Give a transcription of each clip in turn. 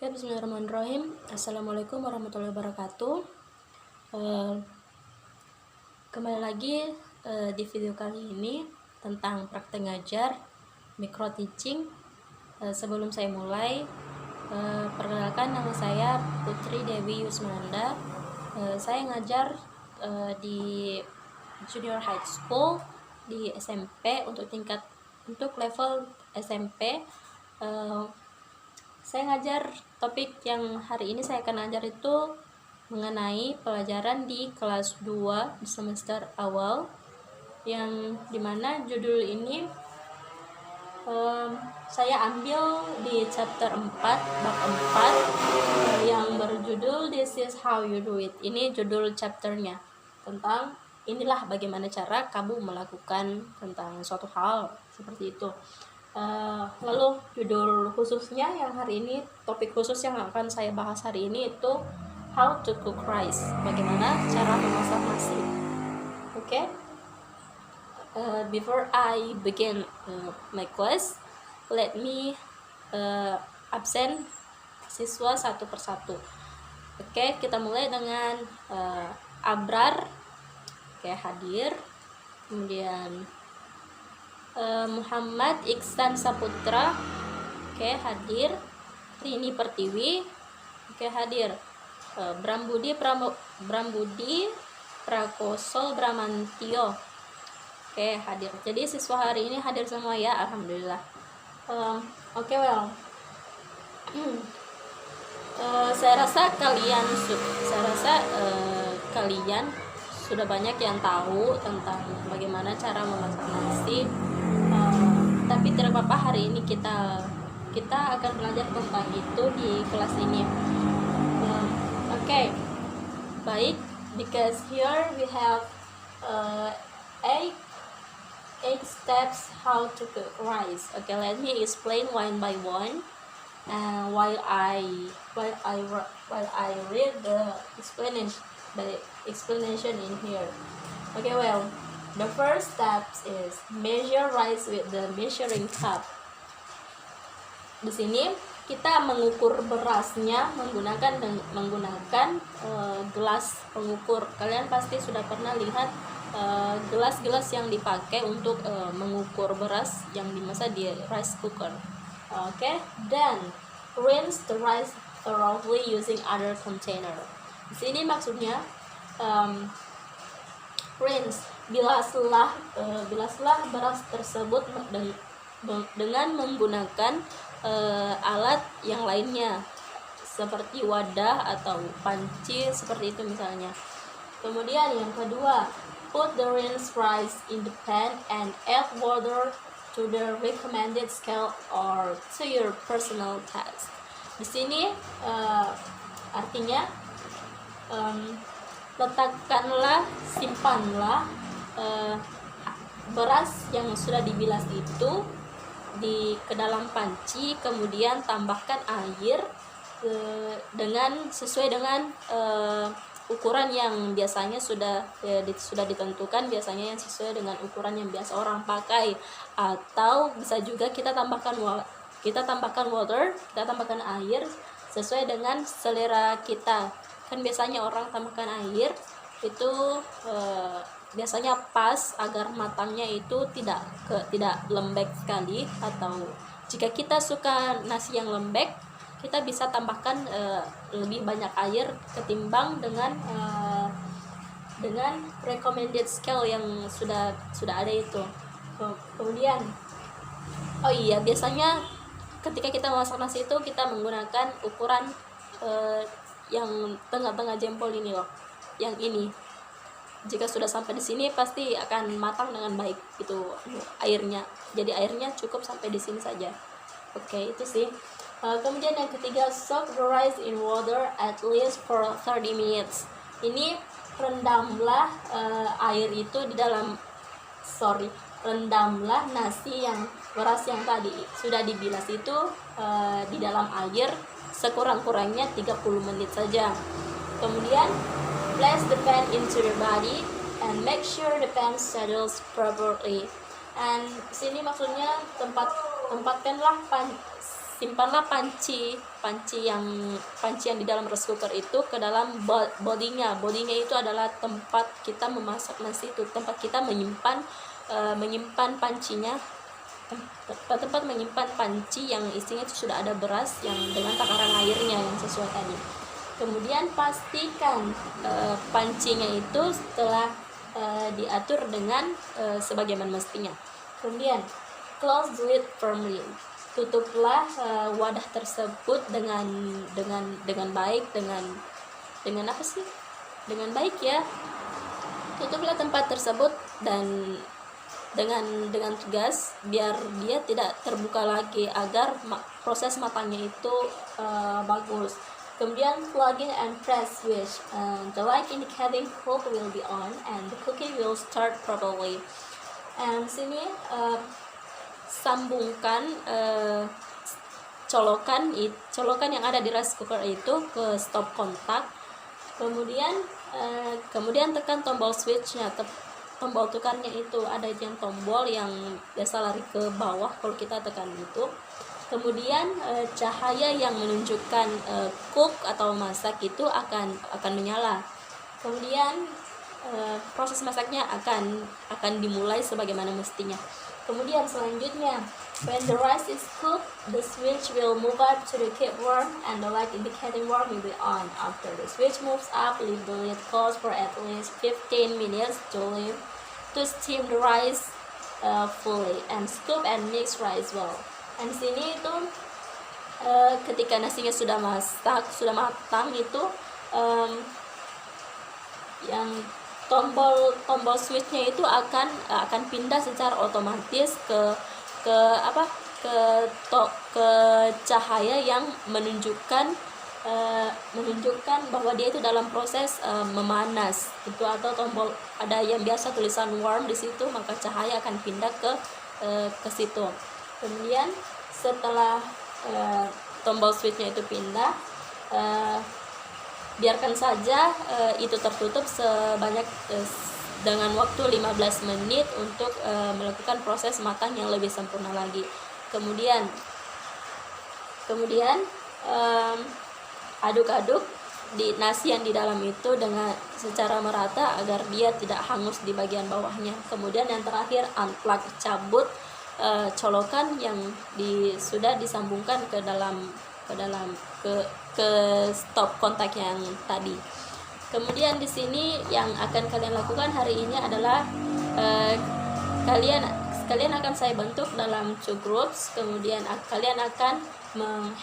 Oke, bismillahirrahmanirrahim. Assalamualaikum warahmatullahi wabarakatuh. Kembali lagi di video kali ini tentang praktek ngajar micro teaching. Sebelum saya mulai, perkenalkan, nama saya Putri Dewi Yusmananda. Saya ngajar di junior high school, di SMP untuk level SMP. Saya ngajar topik yang hari ini saya akan ajar itu mengenai pelajaran di kelas 2 di semester awal, yang dimana judul ini saya ambil di chapter 4 bab 4 yang berjudul This is how you do it. Ini judul chapternya, tentang inilah bagaimana cara kamu melakukan tentang suatu hal seperti itu. Lalu judul khususnya yang hari ini, topik khusus yang akan saya bahas hari ini itu how to cook rice, bagaimana cara memasak nasi. Oke. Before I begin my class, let me absen siswa satu persatu. Oke, kita mulai dengan Abrar, oke, hadir. Kemudian Muhammad Iksan Saputra, oke, hadir. Rini Pertiwi, oke, hadir. Brambudi Prakoso Bramantio, oke, hadir. Jadi siswa hari ini hadir semua ya, alhamdulillah. Oke, well, saya rasa kalian sudah banyak yang tahu tentang bagaimana cara memasak nasi. Tapi tidak apa-apa, hari ini kita akan belajar tentang itu di kelas ini. Oke, baik, because here we have 8 steps how to cook rice. Okay, let me explain one by one. And while I read the explanation in here. Okay, well, the first step is measure rice with the measuring cup. Di sini kita mengukur berasnya menggunakan gelas pengukur. Kalian pasti sudah pernah lihat gelas-gelas yang dipakai untuk mengukur beras yang dimasak di rice cooker. Okay, then rinse the rice thoroughly using other container. Di sini maksudnya rinse, bilaslah beras tersebut dengan menggunakan alat yang lainnya seperti wadah atau panci seperti itu misalnya. Kemudian yang kedua, put the rinsed rice in the pan and add water to the recommended scale or to your personal taste. Di sini artinya simpanlah beras yang sudah dibilas itu ke dalam panci, kemudian tambahkan air sesuai dengan ukuran yang biasanya sudah ditentukan, biasanya yang sesuai dengan ukuran yang biasa orang pakai, atau bisa juga kita tambahkan air sesuai dengan selera kita. Kan biasanya orang tambahkan air itu biasanya pas agar matangnya itu tidak lembek sekali, atau jika kita suka nasi yang lembek, kita bisa tambahkan lebih banyak air ketimbang dengan recommended scale yang sudah ada itu. Kemudian biasanya ketika kita masak nasi itu kita menggunakan ukuran yang tengah-tengah jempol ini loh, yang ini. Jika sudah sampai di sini pasti akan matang dengan baik itu airnya. Jadi airnya cukup sampai di sini saja. Oke, itu sih. Kemudian yang ketiga, soak the rice in water at least for 30 minutes. Ini rendamlah rendamlah beras yang tadi sudah dibilas itu di dalam air sekurang-kurangnya 30 menit saja. Kemudian place the pan into the body and make sure the pan settles properly. And sini maksudnya simpanlah panci panci yang di dalam rice cooker itu ke dalam bodinya. Bodinya itu adalah tempat kita memasak nasi, itu tempat kita menyimpan pancinya, tempat menyimpan panci yang isinya itu sudah ada beras yang dengan takaran airnya yang sesuai tadi. Kemudian pastikan pancinya itu setelah diatur dengan sebagaimana mestinya. Kemudian close the lid firmly. Tutuplah wadah tersebut dengan baik, dengan apa sih? Dengan baik ya. Tutuplah tempat tersebut dan dengan tegas biar dia tidak terbuka lagi agar proses matangnya itu bagus. Kemudian plug in and press switch. The light indicating cook will be on and the cooking will start properly. And sini sambungkan colokan yang ada di rice cooker itu ke stop kontak. Kemudian tekan tombol switchnya. Tombol tekannya itu ada yang tombol yang biasa lari ke bawah kalau kita tekan itu. Kemudian cahaya yang menunjukkan cook atau masak itu akan menyala. Kemudian proses masaknya akan dimulai sebagaimana mestinya. Kemudian selanjutnya, when the rice is cooked, the switch will move up to the keep warm and the light indicating warm will be on. After the switch moves up, leave the lid closed for at least 15 minutes to steam the rice fully and scoop and mix rice well. Dan di sini itu ketika nasinya sudah matang itu yang tombol switchnya itu akan pindah secara otomatis ke cahaya yang menunjukkan bahwa dia itu dalam proses memanas itu, atau tombol ada yang biasa tulisan warm di situ, maka cahaya akan pindah ke situ. Kemudian setelah tombol switchnya itu pindah, biarkan saja itu tertutup sebanyak dengan waktu 15 menit untuk melakukan proses matang yang lebih sempurna lagi. Kemudian aduk-aduk di nasi yang di dalam itu dengan secara merata agar dia tidak hangus di bagian bawahnya. Kemudian yang terakhir, unplug, cabut colokan yang sudah disambungkan ke stop kontak yang tadi. Kemudian di sini yang akan kalian lakukan hari ini adalah kalian akan saya bentuk dalam 2 groups. Kemudian kalian akan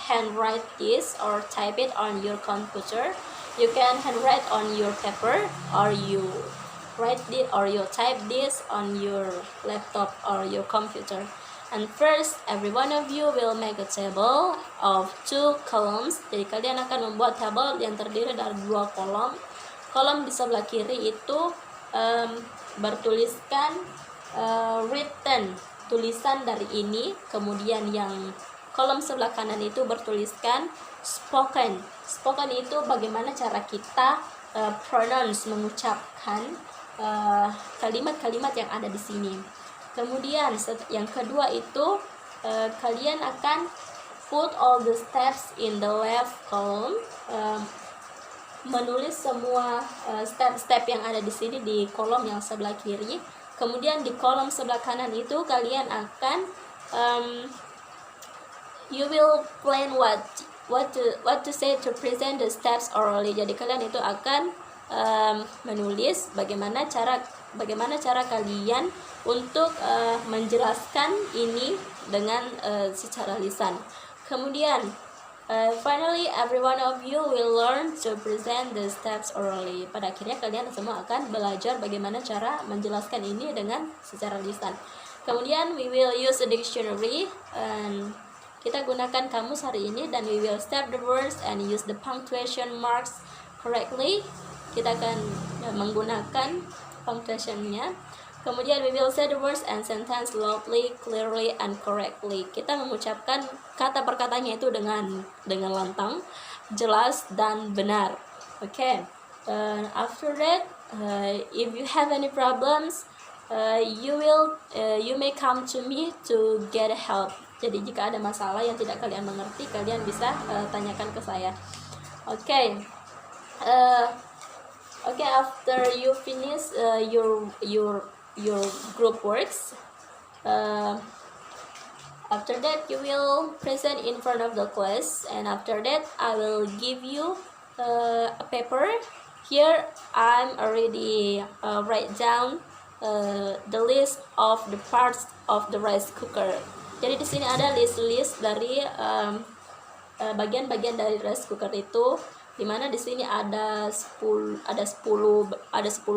handwrite this or type it on your computer. You can handwrite on your paper, or you write it or you type this on your laptop or your computer. And first, every one of you will make a table of 2 columns. Jadi kalian akan membuat tabel yang terdiri dari 2 kolom. Kolom di sebelah kiri itu bertuliskan written, tulisan dari ini. Kemudian yang kolom sebelah kanan itu bertuliskan spoken. Spoken itu bagaimana cara kita pronounce, mengucapkan kalimat-kalimat yang ada di sini. Kemudian yang kedua itu kalian akan put all the steps in the left column, menulis semua step-step yang ada di sini di kolom yang sebelah kiri. Kemudian di kolom sebelah kanan itu kalian akan you will plan what to say to present the steps orally. Jadi kalian itu akan menulis bagaimana cara kalian untuk menjelaskan ini dengan secara lisan. Kemudian finally every one of you will learn to present the steps orally. Pada akhirnya kalian semua akan belajar bagaimana cara menjelaskan ini dengan secara lisan. Kemudian we will use a dictionary, and kita gunakan kamus hari ini, dan we will step the words and use the punctuation marks correctly. Kita akan menggunakan punctuationnya. Kemudian we will say the words and sentence loudly, clearly, and correctly. Kita mengucapkan kata perkataannya itu dengan lantang, jelas, dan benar. Okay. After that, if you have any problems, you may come to me to get help. Jadi jika ada masalah yang tidak kalian mengerti, kalian bisa tanyakan ke saya. Okay. Okay, after you finish your group works, after that you will present in front of the class, and after that I will give you a paper. Here I'm already write down the list of the parts of the rice cooker. Jadi di sini ada list dari bagian-bagian dari rice cooker itu, dimana di sini ada 10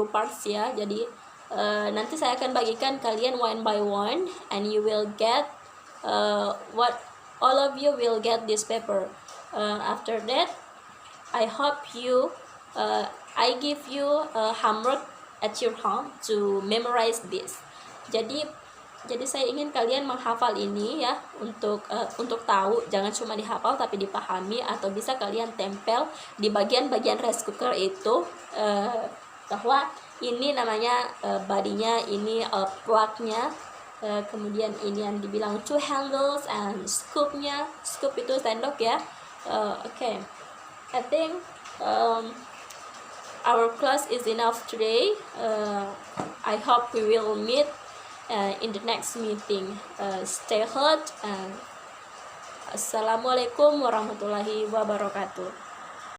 parts ya. Jadi nanti saya akan bagikan kalian one by one, and you will get all of you will get this paper. After that, I hope you I give you a homework at your home to memorize this. Jadi saya ingin kalian menghafal ini ya, untuk tahu, jangan cuma dihafal tapi dipahami, atau bisa kalian tempel di bagian-bagian rice cooker itu, bahwa ini namanya bodinya, ini plugnya, kemudian ini yang dibilang two handles, and scoopnya, scoop itu sendok ya. Okay, I think our class is enough today. I hope we will meet in the next meeting. Stay healthy, and assalamualaikum warahmatullahi wabarakatuh.